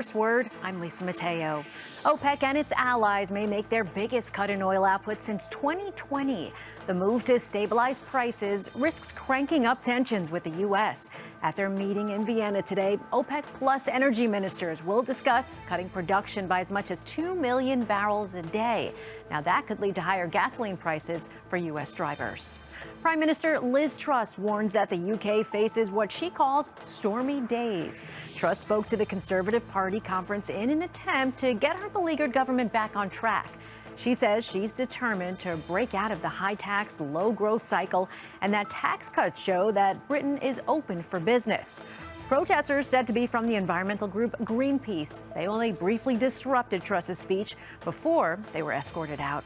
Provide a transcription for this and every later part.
First word, I'm Lisa Mateo. OPEC and its allies may make their biggest cut in oil output since 2020. The move to stabilize prices risks cranking up tensions with the U.S. At their meeting in Vienna today, OPEC plus energy ministers will discuss cutting production by as much as 2 million barrels a day. Now, that could lead to higher gasoline prices for U.S. drivers. Prime Minister Liz Truss warns that the U.K. faces what she calls stormy days. Truss spoke to the Conservative Party conference in an attempt to get her beleaguered government back on track. She says she's determined to break out of the high-tax, low-growth cycle, and that tax cuts show that Britain is open for business. Protesters said to be from the environmental group Greenpeace. They only briefly disrupted Truss's speech before they were escorted out.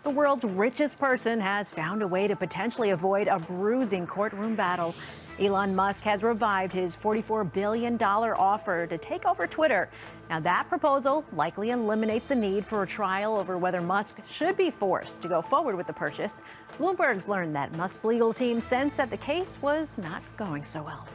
The world's richest person has found a way to potentially avoid a bruising courtroom battle. Elon Musk has revived his $44 billion offer to take over Twitter. Now, that proposal likely eliminates the need for a trial over whether Musk should be forced to go forward with the purchase. Bloomberg's learned that Musk's legal team sensed that the case was not going so well.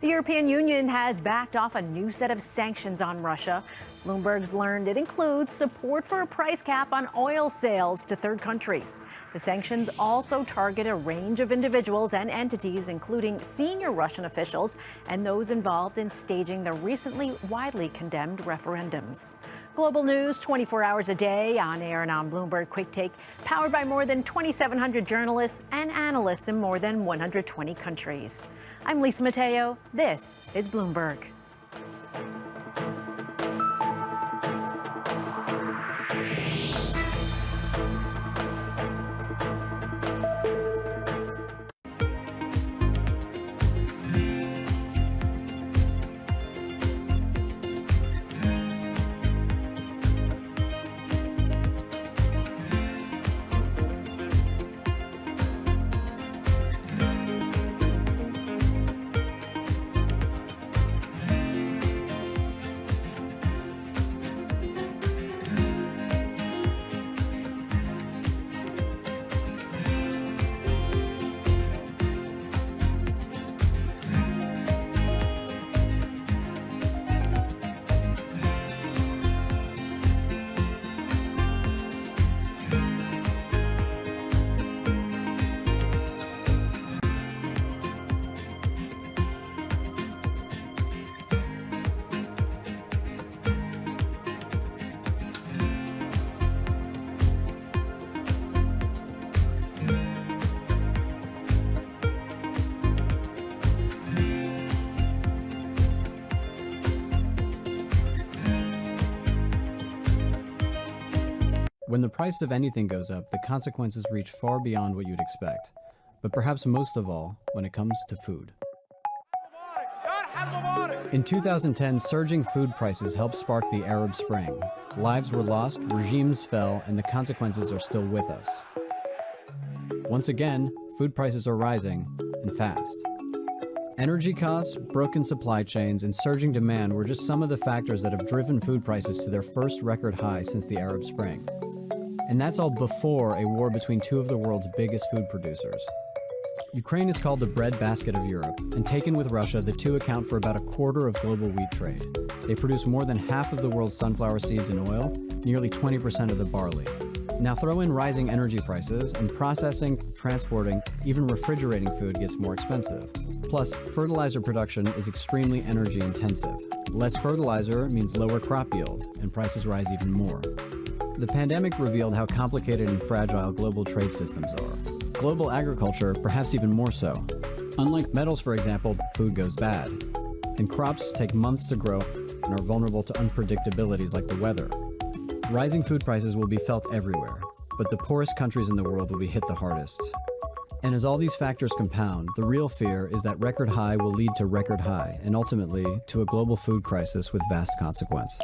The European Union has backed off a new set of sanctions on Russia. Bloomberg's learned it includes support for a price cap on oil sales to third countries. The sanctions also target a range of individuals and entities, including senior Russian officials and those involved in staging the recently widely condemned referendums. Global news 24 hours a day, on air and on Bloomberg Quick Take, powered by more than 2,700 journalists and analysts in more than 120 countries. I'm Lisa Mateo. This is Bloomberg. When the price of anything goes up, the consequences reach far beyond what you'd expect. But perhaps most of all, when it comes to food. In 2010, surging food prices helped spark the Arab Spring. Lives were lost, regimes fell, and the consequences are still with us. Once again, food prices are rising, and fast. Energy costs, broken supply chains, and surging demand were just some of the factors that have driven food prices to their first record high since the Arab Spring. And that's all before a war between two of the world's biggest food producers. Ukraine is called the breadbasket of Europe, and taken with Russia, the two account for about a quarter of global wheat trade. They produce more than half of the world's sunflower seeds and oil, nearly 20% of the barley. Now throw in rising energy prices, and processing, transporting, even refrigerating food gets more expensive. Plus, fertilizer production is extremely energy intensive. Less fertilizer means lower crop yield, and prices rise even more. The pandemic revealed how complicated and fragile global trade systems are. Global agriculture, perhaps even more so. Unlike metals, for example, food goes bad. And crops take months to grow and are vulnerable to unpredictabilities like the weather. Rising food prices will be felt everywhere, but the poorest countries in the world will be hit the hardest. And as all these factors compound, the real fear is that record high will lead to record high, and ultimately to a global food crisis with vast consequence.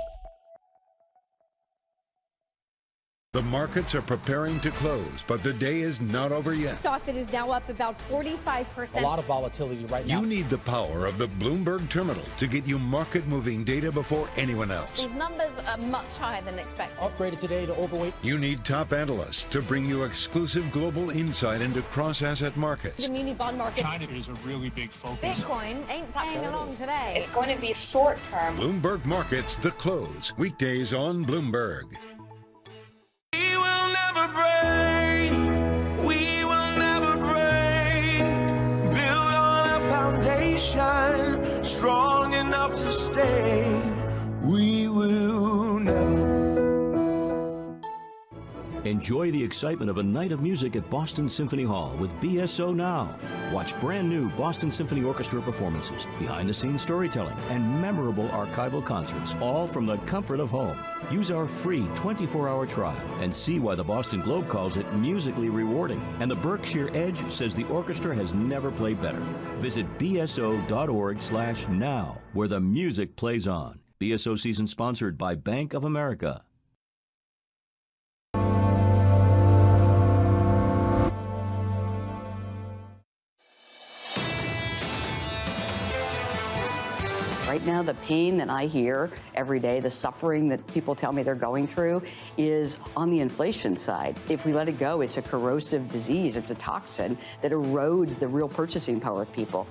The markets are preparing to close, but the day is not over yet. Stock that is now up about 45%. A lot of volatility right now. You need the power of the Bloomberg terminal to get you market-moving data before anyone else. These numbers are much higher than expected. Upgraded today to overweight. You need top analysts to bring you exclusive global insight into cross-asset markets. The muni bond market. China is a really big focus. Bitcoin ain't playing along today. It's going to be short term. Bloomberg Markets, The Close. Weekdays on Bloomberg. We will never break. We will never break. Build on a foundation strong enough to stay. We will never. Enjoy the excitement of a night of music at Boston Symphony Hall with BSO Now. Watch brand new Boston Symphony Orchestra performances, behind-the-scenes storytelling, and memorable archival concerts, all from the comfort of home. Use our free 24-hour trial and see why the Boston Globe calls it musically rewarding. And the Berkshire Edge says the orchestra has never played better. Visit bso.org/now, where the music plays on. BSO season sponsored by Bank of America. Right now, the pain that I hear every day, the suffering that people tell me they're going through, is on the inflation side. If we let it go, it's a corrosive disease. It's a toxin that erodes the real purchasing power of people.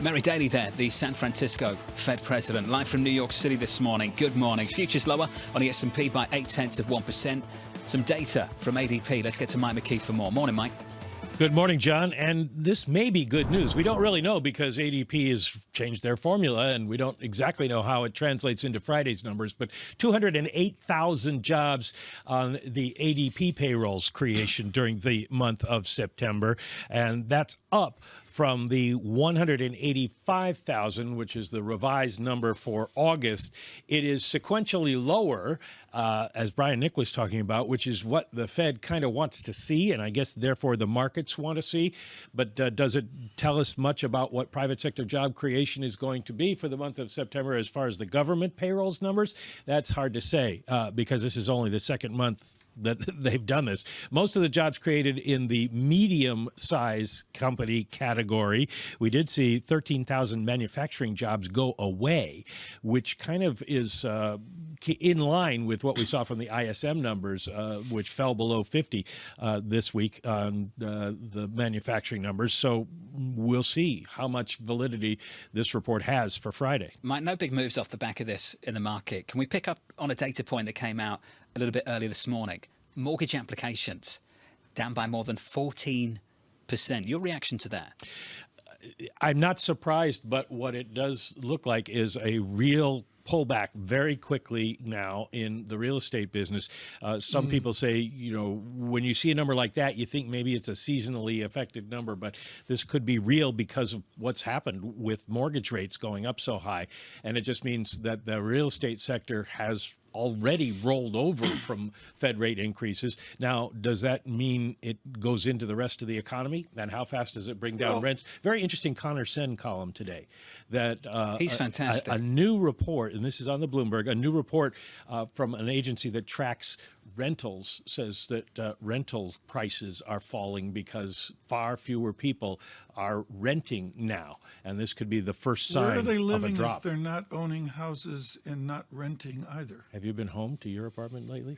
Mary Daly there, the San Francisco Fed president, live from New York City this morning. Good morning. Futures lower on the S&P by 0.8%. Some data from ADP. Let's get to Mike McKee for more. Morning, Mike. Good morning, John. And this may be good news. We don't really know because ADP has changed their formula, and we don't exactly know how it translates into Friday's numbers. But 208,000 jobs on the ADP payrolls creation during the month of September, and that's up from the 185,000, which is the revised number for August. It is sequentially lower, as Brian Nick was talking about, which is what the Fed kind of wants to see, and I guess therefore the markets want to see. But does it tell us much about what private sector job creation is going to be for the month of September as far as the government payrolls numbers? That's hard to say because this is only the second month that they've done this. Most of the jobs created in the medium-size company category. We did see 13,000 manufacturing jobs go away, which kind of is in line with what we saw from the ISM numbers, which fell below 50 this week on the manufacturing numbers. So we'll see how much validity this report has for Friday. Mike, no big moves off the back of this in the market. Can we pick up on a data point that came out a little bit earlier this morning? Mortgage applications down by more than 14%. Your reaction to that? I'm not surprised, but what it does look like is a real pullback very quickly now in the real estate business. Some people say, you know, when you see a number like that, you think maybe it's a seasonally affected number, but this could be real because of what's happened with mortgage rates going up so high. And it just means that the real estate sector has already rolled over from Fed rate increases. Now, does that mean it goes into the rest of the economy? And how fast does it bring down rents? Very interesting Connor Sen column today. That he's fantastic. A new report, and this is on the Bloomberg, a new report from an agency that tracks rentals says that rental prices are falling because far fewer people are renting now. And this could be the first sign of a drop. Where are they living if they're not owning houses and not renting either? Have you been home to your apartment lately?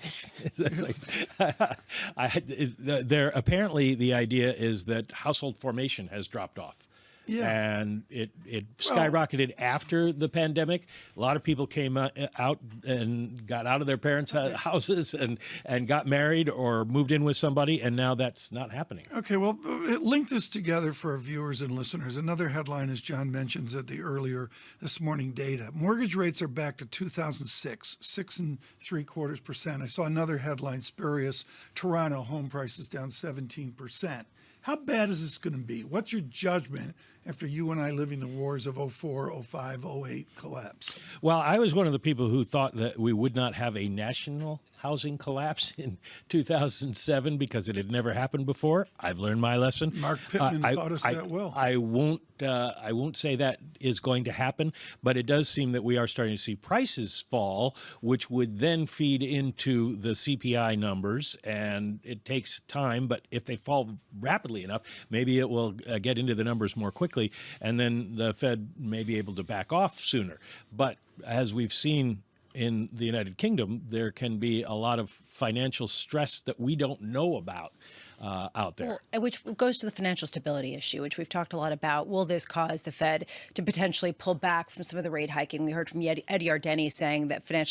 Apparently the idea is that household formation has dropped off. Yeah. And it skyrocketed after the pandemic. A lot of people came out and got out of their parents' houses and got married or moved in with somebody, and now that's not happening. Okay, well, link this together for our viewers and listeners. Another headline, as John mentions at the earlier this morning data. Mortgage rates are back to 2006, 6.75%. I saw another headline, spurious, Toronto home prices down 17%. How bad is this going to be? What's your judgment after you and I living the wars of 04, 05, 08 collapse. Well, I was one of the people who thought that we would not have a national housing collapse in 2007 because it had never happened before. I've learned my lesson. Mark Pittman taught us that well. I won't say that is going to happen, but it does seem that we are starting to see prices fall, which would then feed into the CPI numbers, and it takes time, but if they fall rapidly enough, maybe it will get into the numbers more quickly, and then the Fed may be able to back off sooner. But as we've seen in the United Kingdom, there can be a lot of financial stress that we don't know about out there. Well, which goes to the financial stability issue, which we've talked a lot about. Will this cause the Fed to potentially pull back from some of the rate hiking? We heard from Eddie Ardeni saying that financial